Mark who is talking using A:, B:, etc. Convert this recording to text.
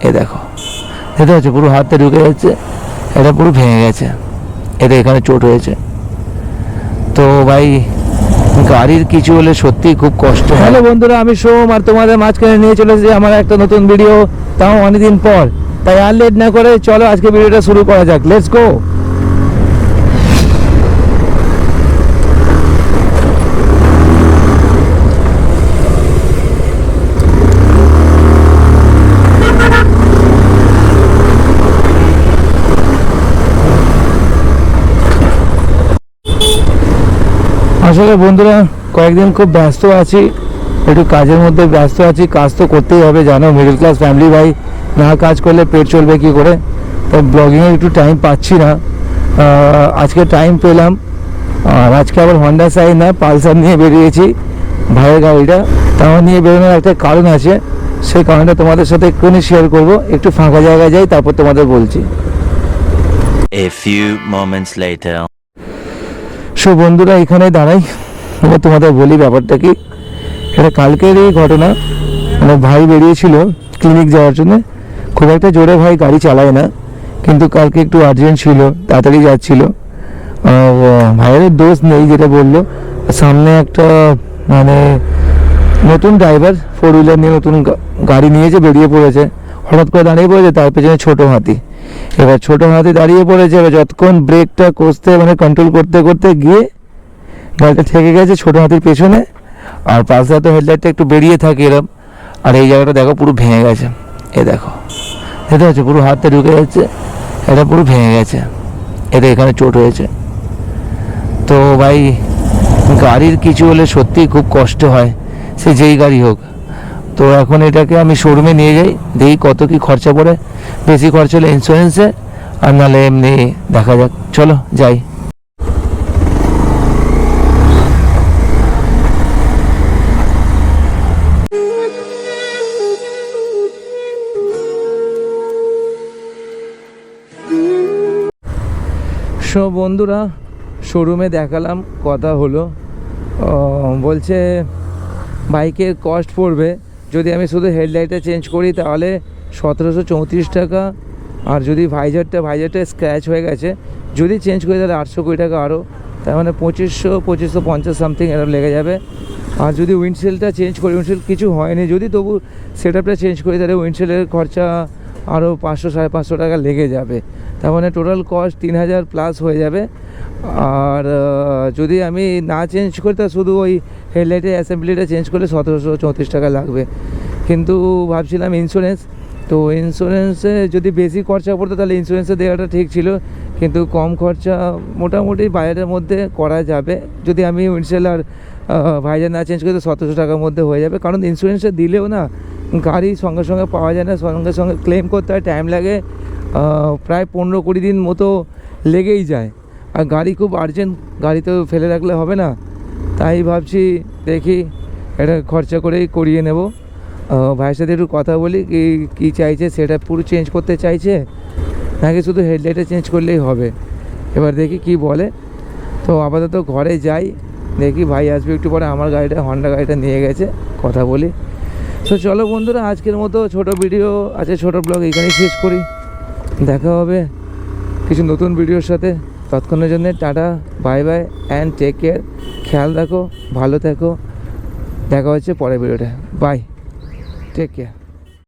A: এ দেখো, দেখতে পাচ্ছ পুরো হাতে ঢুকে যাচ্ছে, এটা পুরো ভেঙে গেছে, এটা এখানে চোট হয়েছে। তো ভাই গাড়ির কিছু হলে সত্যি খুব কষ্ট। হ্যালো বন্ধুরা, আমি সোম আর তোমাদের মাঝখানে নিয়ে চলে এসেছি আমার একটা নতুন ভিডিও, তাও অনেকদিন পর। তাই আর লেট না করে চলো আজকে ভিডিওটা শুরু করা যাক, লেটস গো। আসলে বন্ধুরা কয়েকদিন খুব ব্যস্ত আছি, একটু কাজের মধ্যে ব্যস্ত আছি। কাজ তো করতেই হবে, জানো মিডল ক্লাস ফ্যামিলি ভাই, না কাজ করলে পেট চলবে কি করে। তাই ব্লগিংয়ে একটু টাইম পাচ্ছি না। আজকে টাইম পেলাম, আর আজকে আবার হন্ডা সাইন না পালসার নিয়ে বেরিয়েছি, ভাইয়ের গাড়িটা। তাও নিয়ে বেরোনোর একটা কারণ আছে, সেই কারণটা তোমাদের সাথে এক্ষুনি শেয়ার করবো। একটু ফাঁকা জায়গায় যাই, তারপর তোমাদের বলছি।
B: A few moments later.
A: So বন্ধুরা এখানে দাঁড়াই, এবার তোমাদের বলি ব্যাপারটা কি। এটা কালকেরই ঘটনা, মানে ভাই বেরিয়েছিল ক্লিনিক যাওয়ার জন্য। খুব একটা জোরে ভাই গাড়ি চালায় না, কিন্তু কালকে একটু আর্জেন্ট ছিল, তাড়াতাড়ি যাচ্ছিল। ভাইয়ের দোষ নেই, যেটা বললো সামনে একটা মানে নতুন ড্রাইভার ফোর হুইলার নিয়ে নতুন গাড়ি নিয়েছে, বেরিয়ে পড়েছে, হঠাৎ করে দাঁড়িয়ে পড়েছে, তার পেছনে ছোটো হাতি। এবার ছোটো হাতি দাঁড়িয়ে পড়েছে, এবার যতক্ষণ ব্রেকটা কষতে মানে কন্ট্রোল করতে করতে গিয়ে গাড়িটা ঠেকে গেছে ছোটো হাতির পেছনে। আর পাশে তো হেডলাইটটা একটু বেরিয়ে থাকে এরম, আর এই জায়গাটা দেখো পুরো ভেঙে গেছে। এ দেখো, দেখতে পাচ্ছ পুরো হাতে ঢুকে যাচ্ছে, এটা পুরো ভেঙে গেছে, এটা এখানে চোট হয়েছে। তো ভাই গাড়ির কিছু হলে সত্যি খুব কষ্ট হয়, সে যেই গাড়ি হোক। তো এখন এটাকে আমি শোরুমে নিয়ে যাই, দেখি কত কি খরচা পড়ে। বেশি খরচা হলে ইন্স্যুরেন্সে, আর নাহলে এমনি দেখা যাক। চলো যাই। সো বন্ধুরা শোরুমে দেখালাম, কথা হলো, বলছে বাইকের কস্ট পড়বে যদি আমি শুধু হেডলাইটটা চেঞ্জ করি তাহলে 1734 টাকা, আর যদি ভাইজারটা স্ক্র্যাচ হয়ে গেছে যদি চেঞ্জ করি তাহলে 820 টাকা আরও, তার মানে 2550 সামথিং এরকম লেগে যাবে। আর যদি উইন্ডশিল্ডটা চেঞ্জ করি, উইন্ডশিল্ড কিছু হয়নি, যদি তবু সেটআপটা চেঞ্জ করি তাহলে উইন্ডশিল্ডের খরচা আরও 500-550 টাকা লেগে যাবে। তার মানে টোটাল কস্ট 3000 প্লাস হয়ে যাবে। আর যদি আমি না চেঞ্জ করি তা শুধু ওই হেডলাইটের অ্যাসেম্বলিটা চেঞ্জ করলে 1734 টাকা লাগবে। কিন্তু ভাবছিলাম ইন্স্যুরেন্স, তো ইন্স্যুরেন্সে যদি বেশি খরচা পড়তো তাহলে ইন্স্যুরেন্সে দেওয়াটা ঠিক ছিল, কিন্তু কম খরচা মোটামুটি বাজারের মধ্যে করা যাবে। যদি আমি উইন্ডশিল্ড আর ভাইজার না চেঞ্জ করি তো 1700 টাকার মধ্যে হয়ে যাবে। কারণ ইন্স্যুরেন্সটা দিলেও না গাড়ি সঙ্গে সঙ্গে পাওয়া যায় না, সঙ্গে সঙ্গে ক্লেম করতে হয়, টাইম লাগে, প্রায় 15-20 দিন মতো লেগেই যায়। আর গাড়ি খুব আর্জেন্ট, গাড়ি তো ফেলে রাখলে হবে না। তাই ভাবছি দেখি এটা খরচা করেই করিয়ে নেব। ভাইয়ের সাথে একটু কথা বলি, কী চাইছে, সেটা পুরো চেঞ্জ করতে চাইছে নাকি শুধু হেডলাইটটা চেঞ্জ করলেই হবে। এবার দেখি কি বলে। তো আপাতত ঘরে যাই, দেখি ভাই আসবে একটু পরে, আমার গাড়িটা হন্ডা গাড়িটা নিয়ে গেছে, কথা বলি। তো চলো বন্ধুরা আজকের মতো ছোট ভিডিও আছে, ছোট ব্লগ এখানেই শেষ করি। দেখা হবে কিছু নতুন ভিডিওর সাথে, ততক্ষণের জন্য টাটা, bye bye and take care. খেয়াল রাখো, ভালো থেকো, দেখা হচ্ছে পরের ভিডিওটা। Bye, take care.